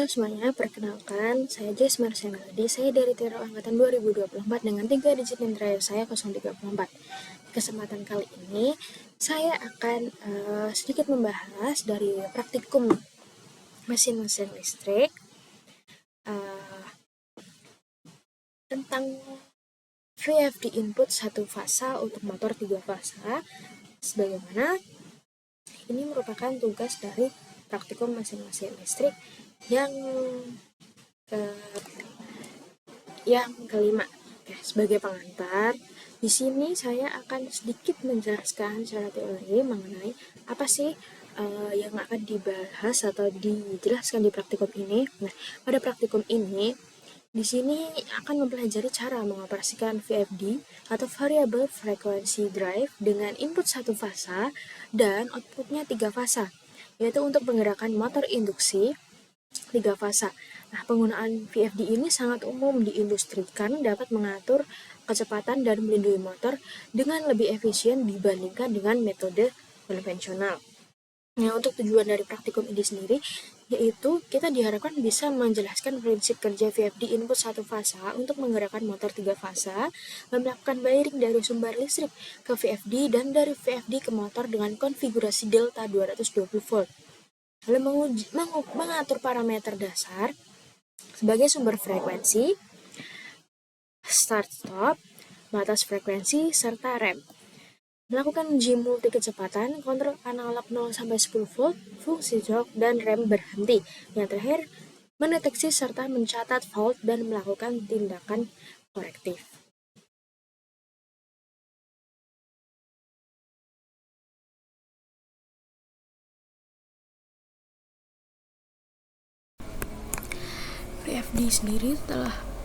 semuanya, perkenalkan, saya Jess Marcia Melody, saya dari Tero Angkatan 2024 dengan 3 digit NIM saya 034. Di kesempatan kali ini, saya akan sedikit membahas dari praktikum mesin-mesin listrik tentang VFD input 1 fasa untuk motor 3 fasa, sebagaimana ini merupakan tugas dari praktikum mesin-mesin listrik yang kelima. Oke, sebagai pengantar, di sini saya akan sedikit menjelaskan secara teori mengenai apa sih yang akan dibahas atau dijelaskan di praktikum ini. Nah, pada praktikum ini di sini akan mempelajari cara mengoperasikan VFD atau Variable Frequency Drive dengan input 1 fasa dan outputnya 3 fasa, yaitu untuk menggerakkan motor induksi 3 fasa. Nah, penggunaan VFD ini sangat umum di industri karena dapat mengatur kecepatan dan melindungi motor dengan lebih efisien dibandingkan dengan metode konvensional. Nah, untuk tujuan dari praktikum ini sendiri, yaitu kita diharapkan bisa menjelaskan prinsip kerja VFD input 1 fasa untuk menggerakkan motor 3 fasa, melakukan wiring dari sumber listrik ke VFD dan dari VFD ke motor dengan konfigurasi delta 220 volt. Lalu mengatur parameter dasar sebagai sumber frekuensi, start-stop, batas frekuensi, serta rem. Melakukan uji multi kecepatan, kontrol analog 0-10 volt, fungsi jok, dan rem berhenti. Yang terakhir, mendeteksi serta mencatat fault dan melakukan tindakan korektif. VFD sendiri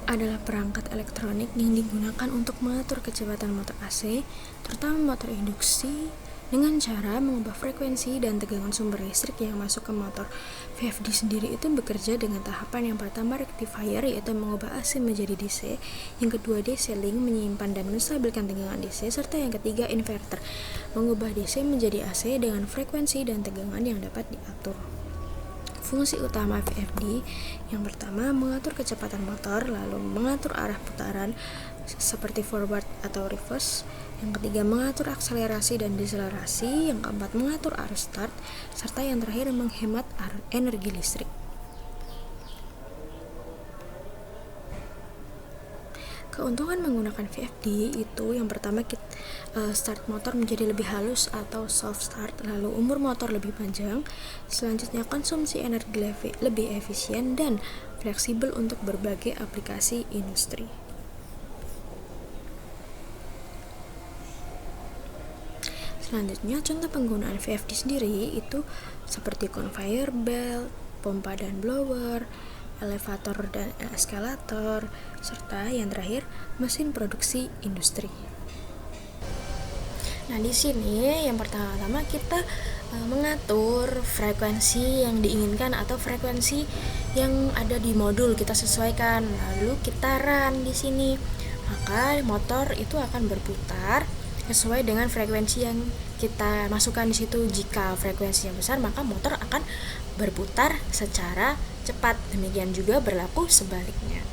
adalah perangkat elektronik yang digunakan untuk mengatur kecepatan motor AC, terutama motor induksi, dengan cara mengubah frekuensi dan tegangan sumber listrik yang masuk ke motor. VFD sendiri itu bekerja dengan tahapan yang pertama rectifier, yaitu mengubah AC menjadi DC, yang kedua DC link, menyimpan dan menstabilkan tegangan DC, serta yang ketiga inverter, mengubah DC menjadi AC dengan frekuensi dan tegangan yang dapat diatur. Fungsi utama VFD yang pertama mengatur kecepatan motor, lalu mengatur arah putaran seperti forward atau reverse, yang ketiga mengatur akselerasi dan deselerasi, yang keempat mengatur arus start, serta yang terakhir menghemat energi listrik. Keuntungan menggunakan VFD itu yang pertama start motor menjadi lebih halus atau soft start, lalu umur motor lebih panjang, selanjutnya konsumsi energi lebih efisien dan fleksibel untuk berbagai aplikasi industri. Selanjutnya contoh penggunaan VFD sendiri itu seperti conveyor belt, pompa dan blower, elevator dan eskalator, serta yang terakhir mesin produksi industri. Nah, di sini yang pertama kita mengatur frekuensi yang diinginkan atau frekuensi yang ada di modul kita sesuaikan, lalu kita run di sini. Maka motor itu akan berputar sesuai dengan frekuensi yang kita masukkan di situ. Jika frekuensinya besar, maka motor akan berputar secara cepat. Demikian juga berlaku sebaliknya.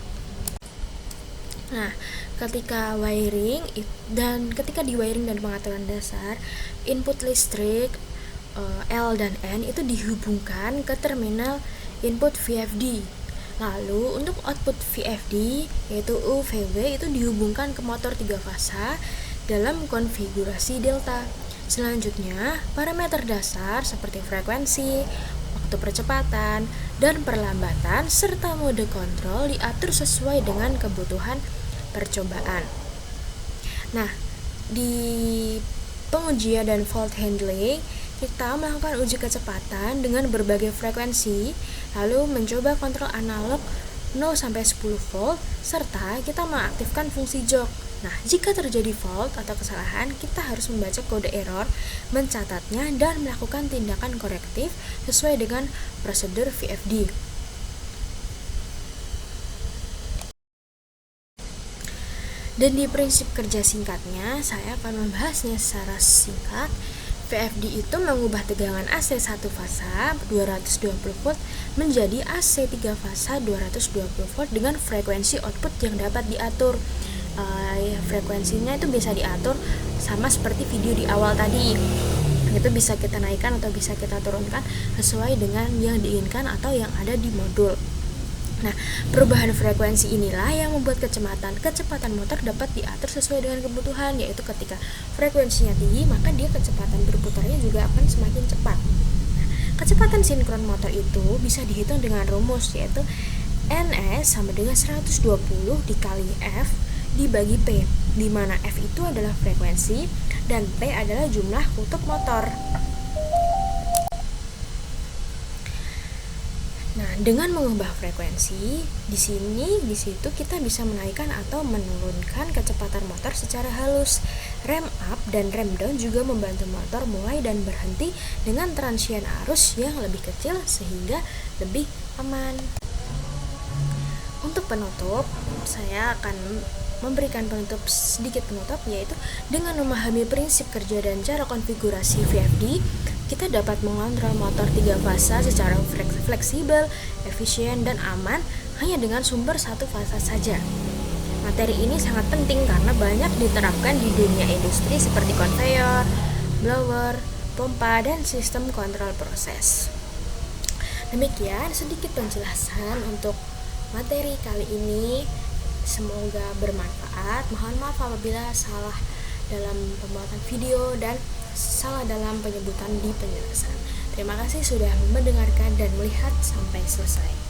Nah, ketika di wiring dan pengaturan dasar, input listrik L dan N itu dihubungkan ke terminal input VFD. Lalu untuk output VFD yaitu UVW itu dihubungkan ke motor 3 fasa dalam konfigurasi delta. Selanjutnya, parameter dasar seperti frekuensi, waktu percepatan, dan perlambatan, serta mode kontrol diatur sesuai dengan kebutuhan percobaan. Nah, di pengujian dan fault handling, kita melakukan uji kecepatan dengan berbagai frekuensi, lalu mencoba kontrol analog 0-10 volt, serta kita mengaktifkan fungsi jok. Nah, jika terjadi fault atau kesalahan, kita harus membaca kode error, mencatatnya, dan melakukan tindakan korektif sesuai dengan prosedur VFD. Dan di prinsip kerja singkatnya, saya akan membahasnya secara singkat. VFD itu mengubah tegangan AC 1 fasa 220 volt menjadi AC 3 fasa 220 volt dengan frekuensi output yang dapat diatur. Frekuensinya itu bisa diatur sama seperti video di awal tadi. Itu bisa kita naikkan atau bisa kita turunkan sesuai dengan yang diinginkan atau yang ada di modul. Nah, perubahan frekuensi inilah yang membuat kecepatan motor dapat diatur sesuai dengan kebutuhan, yaitu ketika frekuensinya tinggi, maka dia kecepatan berputarnya juga akan semakin cepat. Nah, kecepatan sinkron motor itu bisa dihitung dengan rumus, yaitu NS sama dengan 120 dikali F dibagi P, di mana F itu adalah frekuensi dan P adalah jumlah kutub motor. Nah, dengan mengubah frekuensi, di situ kita bisa menaikkan atau menurunkan kecepatan motor secara halus. Rem up dan rem down juga membantu motor mulai dan berhenti dengan transien arus yang lebih kecil sehingga lebih aman. Untuk penutup, saya akan memberikan sedikit penutup, yaitu dengan memahami prinsip kerja dan cara konfigurasi VFD, kita dapat mengontrol motor 3 fasa secara fleksibel, efisien, dan aman hanya dengan sumber 1 fasa saja. Materi ini sangat penting karena banyak diterapkan di dunia industri seperti konveyor, blower, pompa, dan sistem kontrol proses. Demikian sedikit penjelasan untuk materi kali ini. Semoga bermanfaat. Mohon maaf apabila salah dalam pembuatan video dan salah dalam penyebutan di penjelasan. Terima kasih sudah mendengarkan dan melihat sampai selesai.